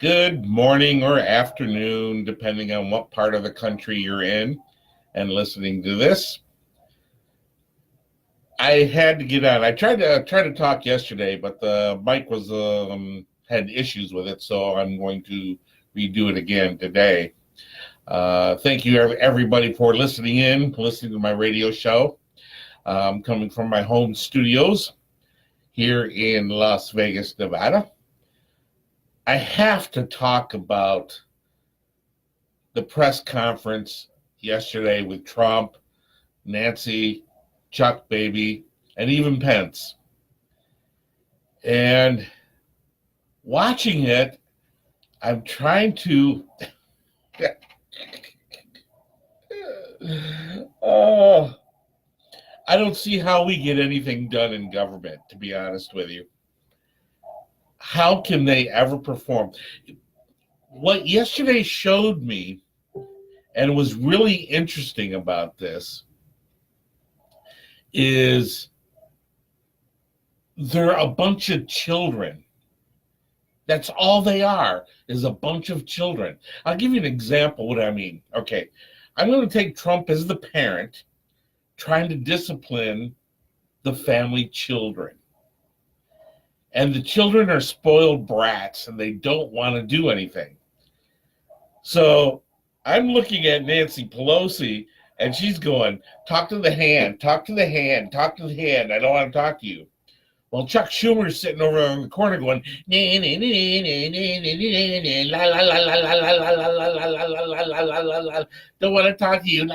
Good morning or afternoon, depending on what part of the country you're in and listening to this. I had to get on. I tried to talk yesterday, but the mic was had issues with it, so I'm going to redo it again today. Thank you everybody for listening to my radio show. Coming from my home studios here in Las Vegas, Nevada. I have to talk about the press conference yesterday with Trump, Nancy, Chuck Baby, and even Pence. And watching it, I'm trying to I don't see how we get anything done in government, to be honest with you. How can they ever perform? What yesterday showed me, and was really interesting about this, is they're a bunch of children. That's all they are, is a bunch of children. I'll give you an example of what I mean. Okay, I'm going to take Trump as the parent trying to discipline the family children. And the children are spoiled brats and they don't want to do anything. So I'm looking at Nancy Pelosi and she's going, talk to the hand, talk to the hand, talk to the hand. I don't want to talk to you. Well, Chuck Schumer's sitting over in the corner going, don't want to talk to you.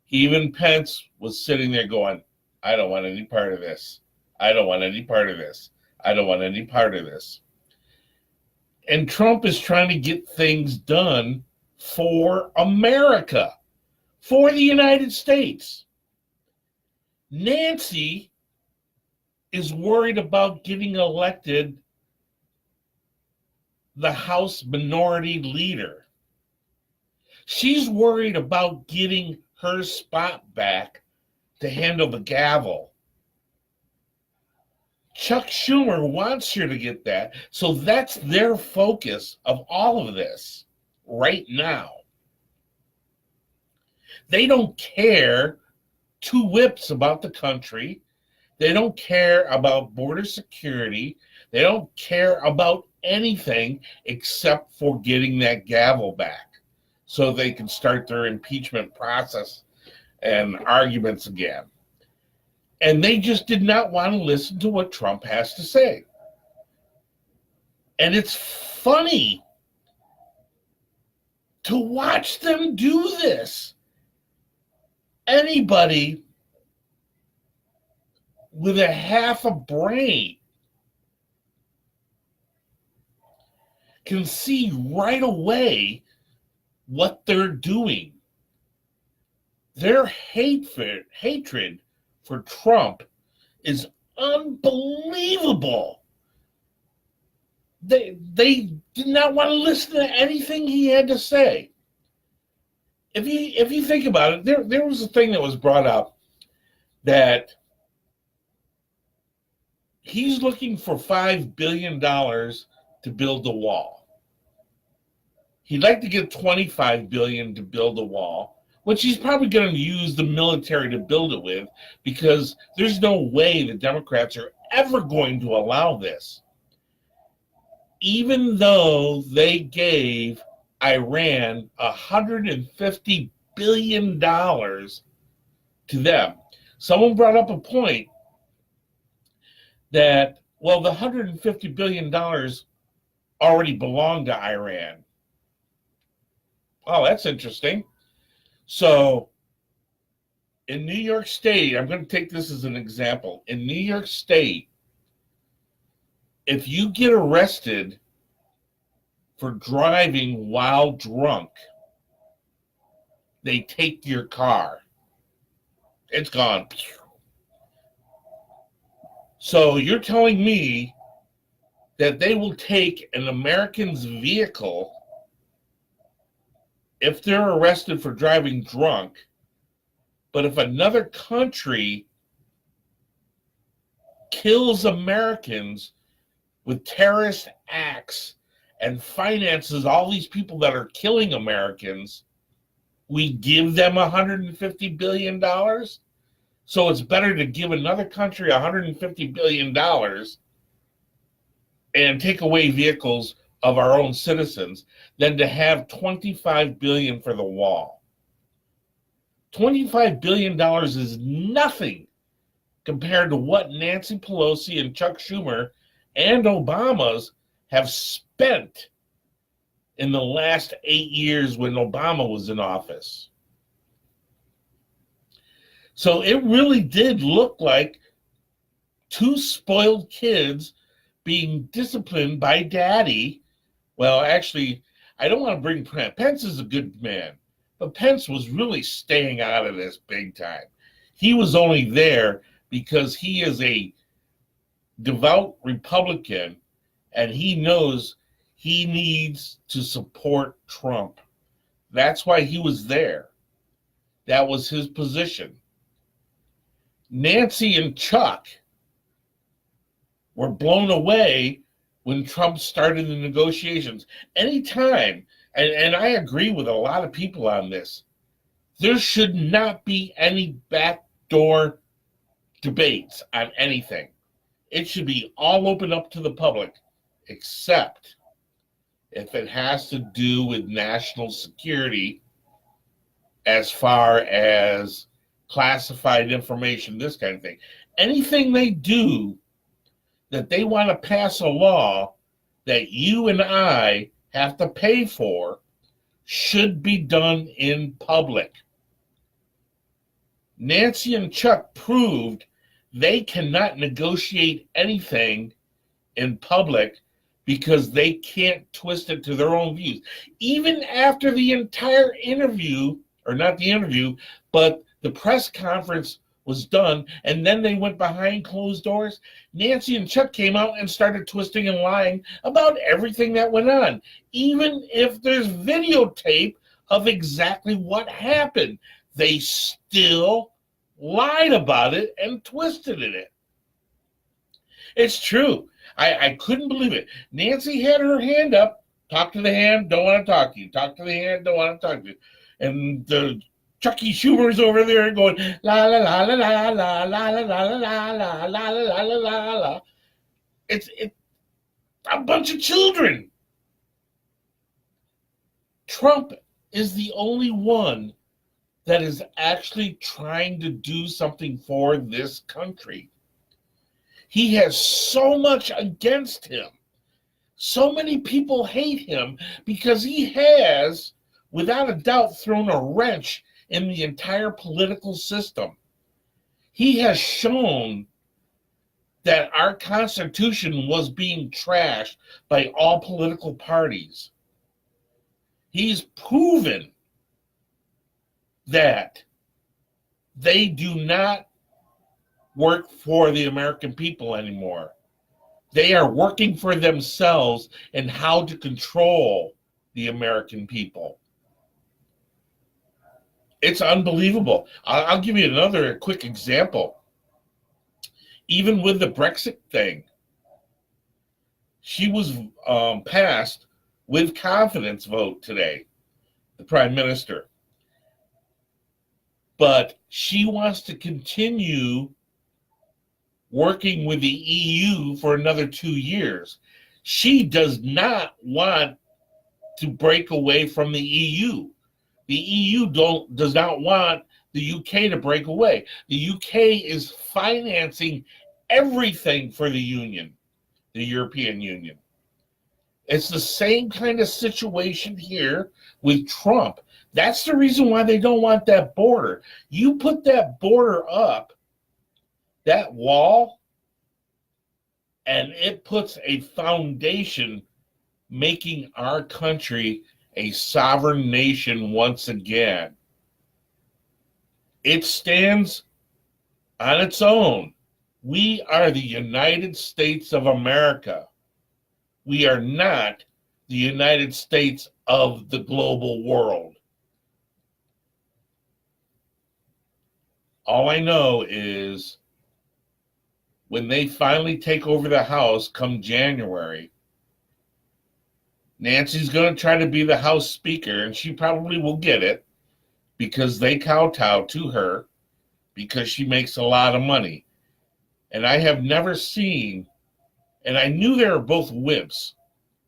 Even Pence was sitting there going, I don't want any part of this. I don't want any part of this. I don't want any part of this. And Trump is trying to get things done for America, for the United States. Nancy is worried about getting elected the House Minority Leader. She's worried about getting her spot back to handle the gavel. Chuck Schumer wants her to get that. So that's their focus of all of this right now. They don't care two whips about the country. They don't care about border security. They don't care about anything except for getting that gavel back so they can start their impeachment process and arguments again. And they just did not want to listen to what Trump has to say. And it's funny to watch them do this. Anybody with a half a brain can see right away what they're doing. Their hatred for Trump is unbelievable. They did not want to listen to anything he had to say. If you think about it, there was a thing that was brought up that he's looking for $5 billion to build the wall. He'd like to get $25 billion to build a wall, which he's probably going to use the military to build it with, because there's no way the Democrats are ever going to allow this. Even though they gave Iran $150 billion to them. Someone brought up a point that, well, the $150 billion already belonged to Iran. Oh, that's interesting. So in New York State, I'm going to take this as an example. In New York State, if you get arrested for driving while drunk, they take your car. It's gone. So you're telling me that they will take an American's vehicle if they're arrested for driving drunk, but if another country kills Americans, with terrorist acts and finances all these people that are killing Americans, we give them $150 billion? So it's better to give another country $150 billion and take away vehicles of our own citizens than to have $25 billion for the wall. $25 billion is nothing compared to what Nancy Pelosi and Chuck Schumer and Obama's have spent in the last 8 years when Obama was in office. So it really did look like two spoiled kids being disciplined by daddy. Well, actually, I don't want to bring Pence is a good man, but Pence was really staying out of this big time. He was only there because he is a devout Republican and he knows he needs to support Trump. That's why he was there. That was his position. Nancy and Chuck were blown away when Trump started the negotiations. Anytime, and I agree with a lot of people on this, there should not be any backdoor debates on anything. It should be all open up to the public, except if it has to do with national security as far as classified information, this kind of thing. Anything they do that they want to pass a law that you and I have to pay for should be done in public. Nancy and Chuck proved they cannot negotiate anything in public because they can't twist it to their own views. Even after the entire interview, or not the interview, but the press conference was done, and then they went behind closed doors, Nancy and Chuck came out and started twisting and lying about everything that went on, even if there's videotape of exactly what happened. They still lied about it and twisted it. It's true. I couldn't believe it. Nancy had her hand up. Talk to the hand, don't want to talk to you. Talk to the hand, don't want to talk to you. And the Chucky Schumer's over there going la la la la la la la la la la la la la la la la. It's a bunch of children. Trump is the only one that is actually trying to do something for this country. He has so much against him. So many people hate him because he has, without a doubt, thrown a wrench in the entire political system. He has shown that our Constitution was being trashed by all political parties. He's proven that they do not work for the American people anymore. They are working for themselves and how to control the American people. It's unbelievable. I'll give you another quick example. Even with the Brexit thing, she was passed with confidence vote today, the Prime Minister. But she wants to continue working with the EU for another 2 years. She does not want to break away from the EU. The EU does not want the UK to break away. The UK is financing everything for the Union, the European Union. It's the same kind of situation here with Trump. That's the reason why they don't want that border. You put that border up, that wall, and it puts a foundation making our country a sovereign nation once again. It stands on its own. We are the United States of America. We are not the United States of the global world. All I know is when they finally take over the House come January, Nancy's going to try to be the House Speaker, and she probably will get it because they kowtow to her because she makes a lot of money. And I have never seen, and I knew they were both wimps,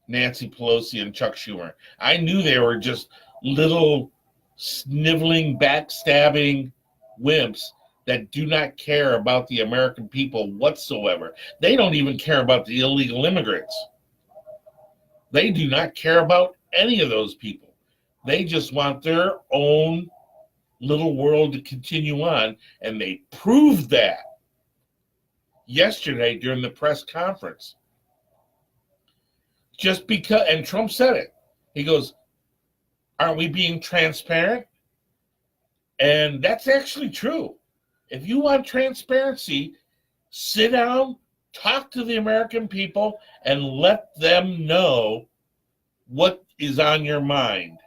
Nancy Pelosi and Chuck Schumer. I knew they were just little sniveling, backstabbing wimps that do not care about the American people whatsoever. They don't even care about the illegal immigrants. They do not care about any of those people. They just want their own little world to continue on, and they proved that yesterday during the press conference. Just because, and Trump said it. He goes, aren't we being transparent? And that's actually true. If you want transparency, sit down, talk to the American people, and let them know what is on your mind.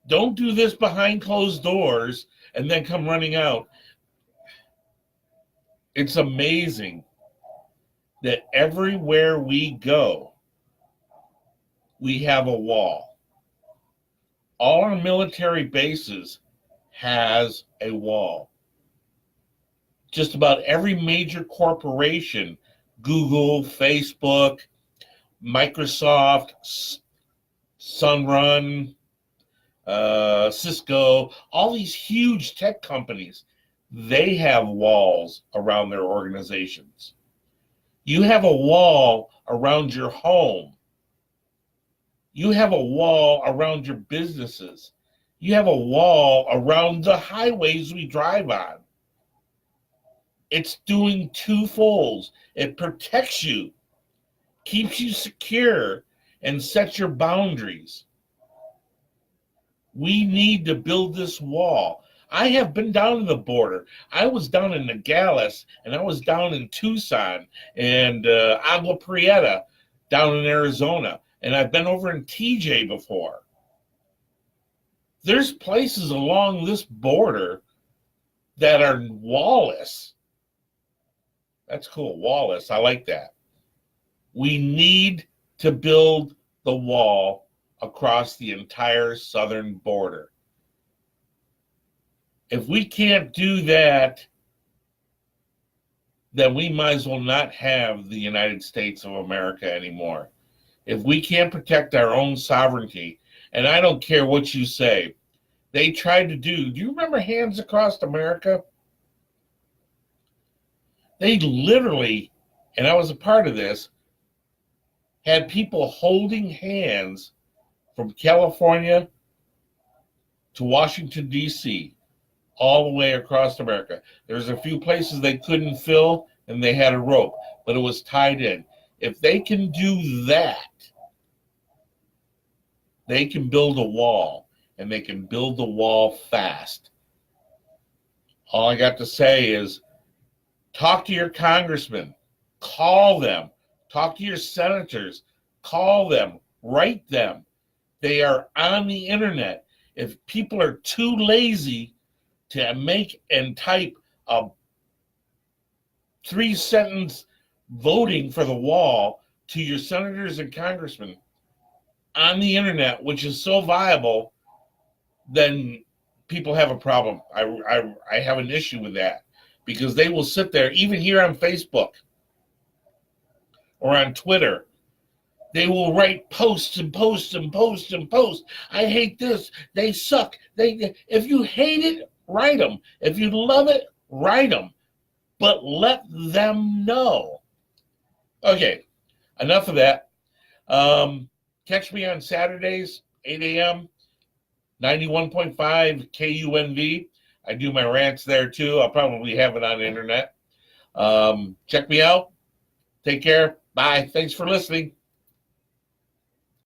Don't do this behind closed doors and then come running out. It's amazing that everywhere we go, we have a wall. All our military bases has a wall. Just about every major corporation, Google, Facebook, Microsoft, Sunrun, Cisco, all these huge tech companies, they have walls around their organizations. You have a wall around your home. You have a wall around your businesses. You have a wall around the highways we drive on. It's doing twofolds. It protects you, keeps you secure, and sets your boundaries. We need to build this wall. I have been down to the border. I was down in Nogales, and I was down in Tucson and Agua Prieta down in Arizona, and I've been over in TJ before. There's places along this border that are wallless. That's cool, wallless. I like that. We need to build the wall across the entire southern border. If we can't do that, then we might as well not have the United States of America anymore. If we can't protect our own sovereignty, and I don't care what you say, they tried to do you remember Hands Across America? They literally, and I was a part of this, had people holding hands from California to Washington, D.C., all the way across America. There's a few places they couldn't fill, and they had a rope, but it was tied in. If they can do that, they can build a wall, and they can build the wall fast. All I got to say is talk to your congressman, call them, talk to your senators, call them, write them. They are on the internet. If people are too lazy to make and type a 3-sentence voting for the wall to your senators and congressmen on the internet, which is so viable, then people have a problem. I have an issue with that because they will sit there, even here on Facebook or on Twitter, they will write posts and posts and posts and posts. I hate this. They suck. If you hate it, write them. If you love it, write them. But let them know. Okay, enough of that. Catch me on Saturdays, 8 a.m., 91.5 KUNV. I do my rants there too. I'll probably have it on the internet. Check me out. Take care. Bye. Thanks for listening.